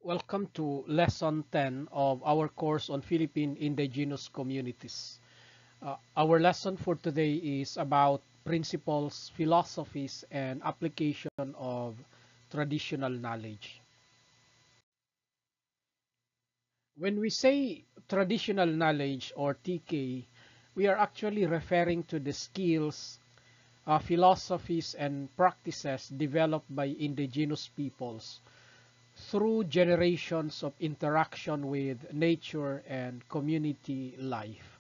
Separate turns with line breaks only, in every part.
Welcome to Lesson 10 of our course on Philippine indigenous communities. Our lesson for today is about principles, philosophies, and application of traditional knowledge. When we say traditional knowledge or TK, we are actually referring to the skills, philosophies, and practices developed by indigenous peoples through generations of interaction with nature and community life.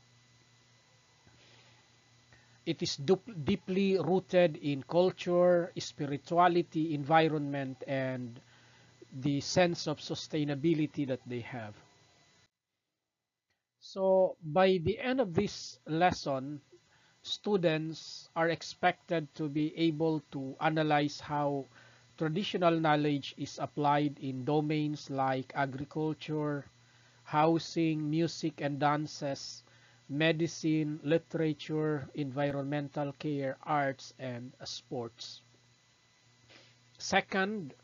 It is deeply rooted in culture, spirituality, environment, and the sense of sustainability that they have. So, by the end of this lesson, students are expected to be able to analyze how traditional knowledge is applied in domains like agriculture, housing, music and dances, medicine, literature, environmental care, arts, and sports. Second,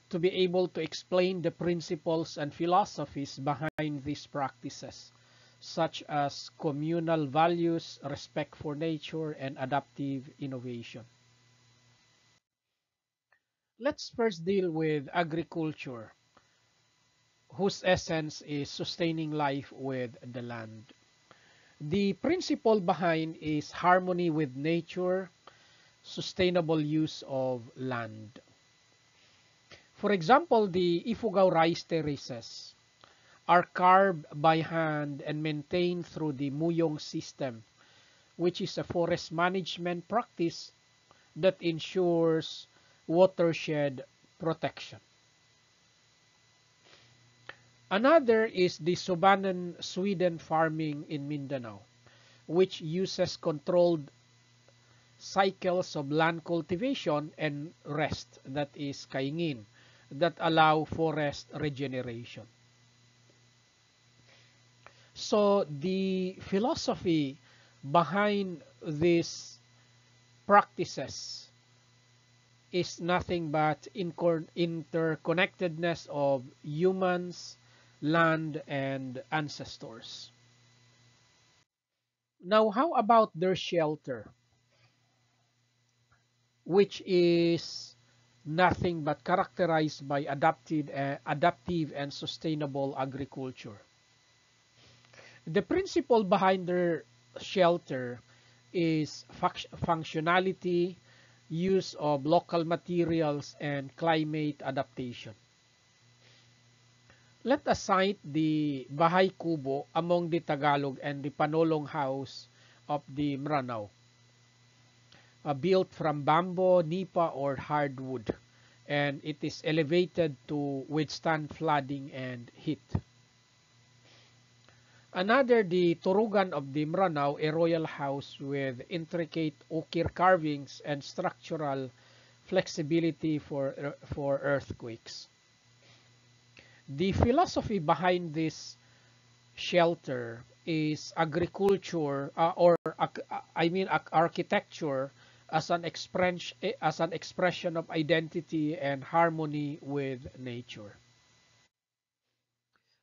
to be able to explain the principles and philosophies behind these practices, such as communal values, respect for nature, and adaptive innovation. Let's first deal with agriculture, whose essence is sustaining life with the land. The principle behind is harmony with nature, sustainable use of land. For example, the Ifugao rice terraces are carved by hand and maintained through the Muyong system, which is a forest management practice that ensures watershed protection. Another is the Sobanen Sweden farming in Mindanao, which uses controlled cycles of land cultivation and rest, that is kaingin, that allow forest regeneration. So the philosophy behind these practices is nothing but interconnectedness of humans, land, and ancestors. Now, how about their shelter, which is nothing but characterized by adaptive and sustainable agriculture? The principle behind their shelter is functionality, use of local materials, and climate adaptation. Let us cite the Bahay Kubo among the Tagalog and the Panolong House of the Mranao, built from bamboo, nipa, or hardwood, and it is elevated to withstand flooding and heat. Another, the Turugan of the Mranao, a royal house with intricate ukir carvings and structural flexibility for earthquakes. The philosophy behind this shelter is agriculture architecture as an expression of identity and harmony with nature.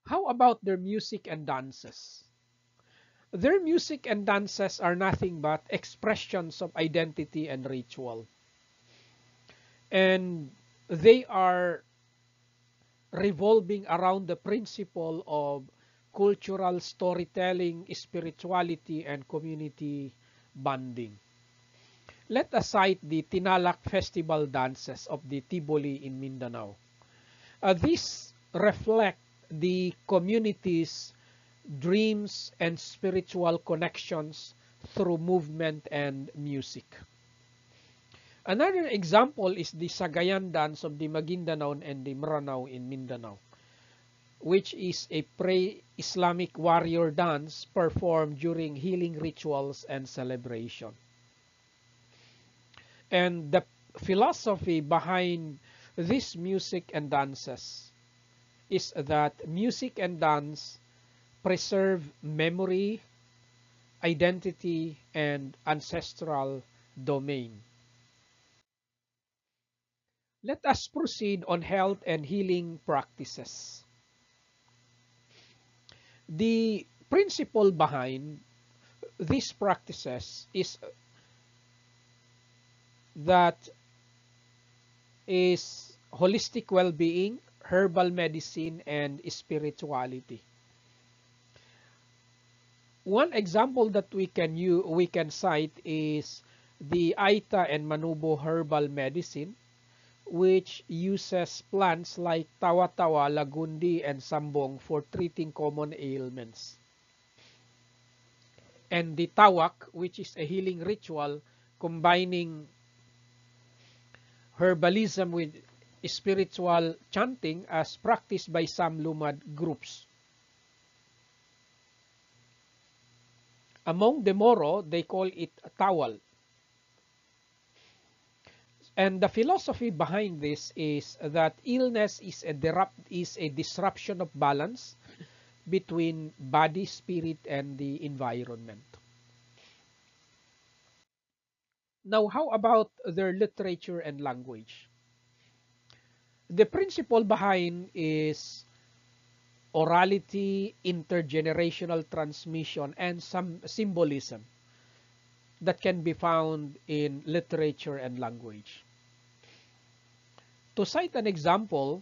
How about their music and dances? Their music and dances are nothing but expressions of identity and ritual. And they are revolving around the principle of cultural storytelling, spirituality, and community bonding. Let us cite the Tinalak Festival dances of the Tiboli in Mindanao. These reflect the community's dreams and spiritual connections through movement and music. Another example is the Sagayan dance of the Maguindanao and the Maranao in Mindanao, which is a pre-Islamic warrior dance performed during healing rituals and celebration. And the philosophy behind this music and dances is that music and dance preserve memory, identity, and ancestral domain. Let us proceed on health and healing practices. The principle behind these practices is that is holistic well-being, herbal medicine, and spirituality. One example that we can cite is the Aita and Manubo herbal medicine, which uses plants like tawa-tawa, lagundi, and sambong for treating common ailments. And the tawak, which is a healing ritual combining herbalism with spiritual chanting as practiced by some Lumad groups. Among the Moro, they call it tawal. And the philosophy behind this is that illness is a disruption of balance between body, spirit, and the environment. Now, how about their literature and language? The principle behind is orality, intergenerational transmission, and some symbolism that can be found in literature and language. To cite an example,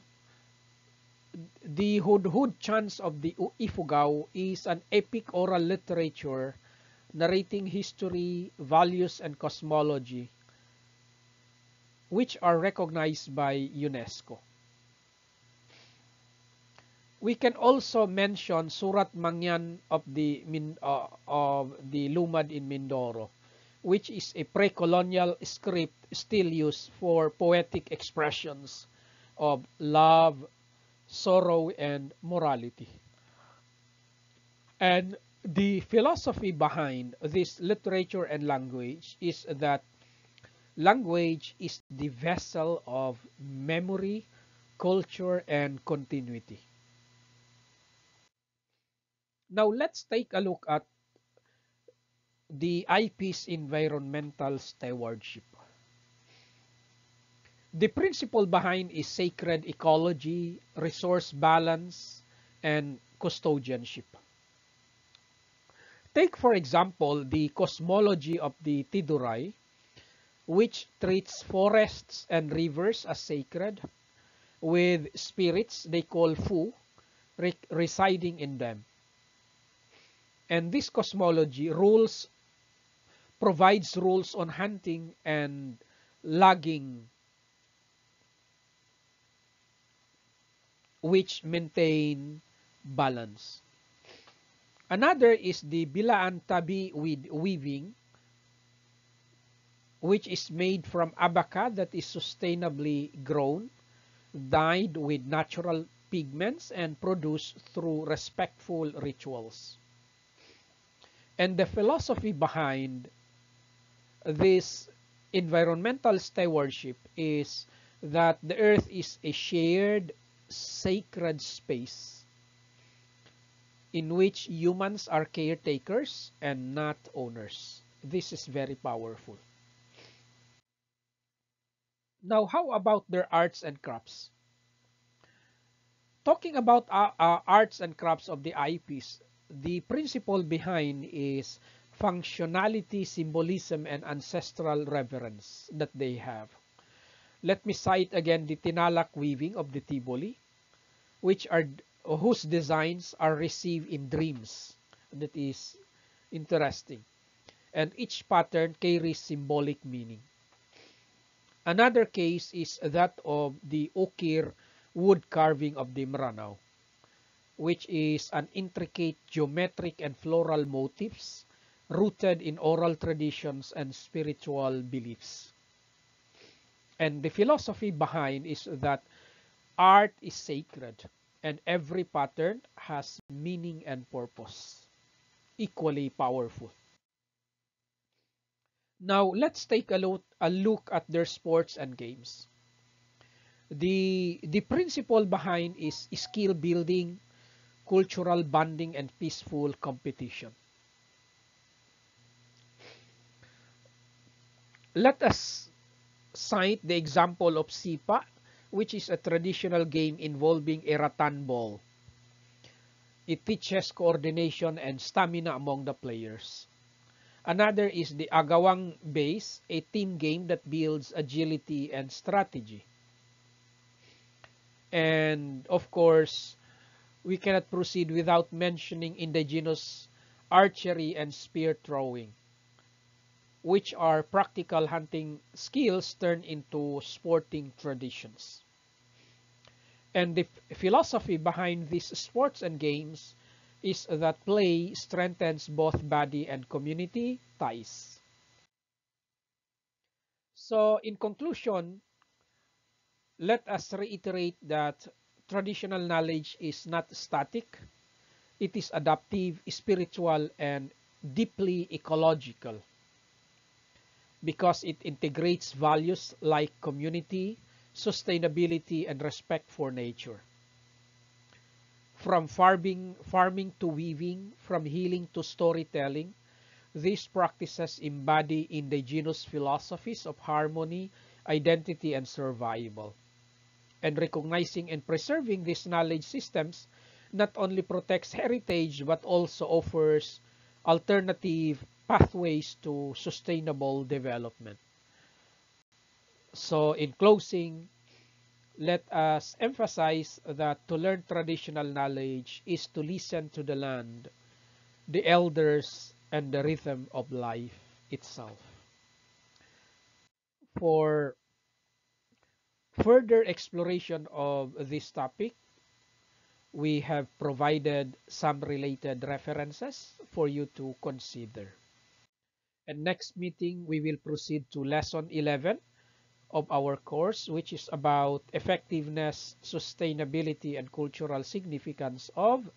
the Hudhud chants of the Ifugao is an epic oral literature narrating history, values, and cosmology, which are recognized by UNESCO. We can also mention Surat Mangyan of the Lumad in Mindoro, which is a pre-colonial script still used for poetic expressions of love, sorrow, and morality. And the philosophy behind this literature and language is that language is the vessel of memory, culture, and continuity. Now let's take a look at the IP's environmental stewardship. The principle behind is sacred ecology, resource balance, and custodianship. Take, for example, the cosmology of the Tiduray, which treats forests and rivers as sacred, with spirits they call Fu residing in them. And this cosmology provides rules on hunting and logging, which maintain balance. Another is the Bilaan Tabi weaving, which is made from abaca that is sustainably grown, dyed with natural pigments, and produced through respectful rituals. And the philosophy behind this environmental stewardship is that the earth is a shared sacred space in which humans are caretakers and not owners. This is very powerful. Now, how about their arts and crafts? Talking about arts and crafts of the IPs, the principle behind is functionality, symbolism, and ancestral reverence that they have. Let me cite again the Tinalak weaving of the Tiboli, whose designs are received in dreams. That is interesting. And each pattern carries symbolic meaning. Another case is that of the Ukir wood carving of the Maranao, which is an intricate geometric and floral motifs rooted in oral traditions and spiritual beliefs. And the philosophy behind is that art is sacred and every pattern has meaning and purpose, equally powerful. Now, let's take a look at their sports and games. The principle behind is skill building, cultural bonding, and peaceful competition. Let us cite the example of Sipa, which is a traditional game involving a rattan ball. It teaches coordination and stamina among the players. Another is the Agawang Base, a team game that builds agility and strategy. And of course, we cannot proceed without mentioning indigenous archery and spear throwing, which are practical hunting skills turned into sporting traditions. And the philosophy behind these sports and games is that play strengthens both body and community ties. So in conclusion, let us reiterate that traditional knowledge is not static. It is adaptive, spiritual, and deeply ecological because it integrates values like community, sustainability, and respect for nature. From farming to weaving, from healing to storytelling, these practices embody indigenous philosophies of harmony, identity, and survival. And recognizing and preserving these knowledge systems not only protects heritage but also offers alternative pathways to sustainable development. So in closing, let us emphasize that to learn traditional knowledge is to listen to the land, the elders, and the rhythm of life itself. For further exploration of this topic, we have provided some related references for you to consider. And next meeting, we will proceed to lesson 11 of our course, which is about effectiveness, sustainability, and cultural significance of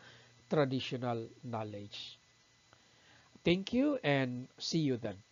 traditional knowledge. Thank you and see you then.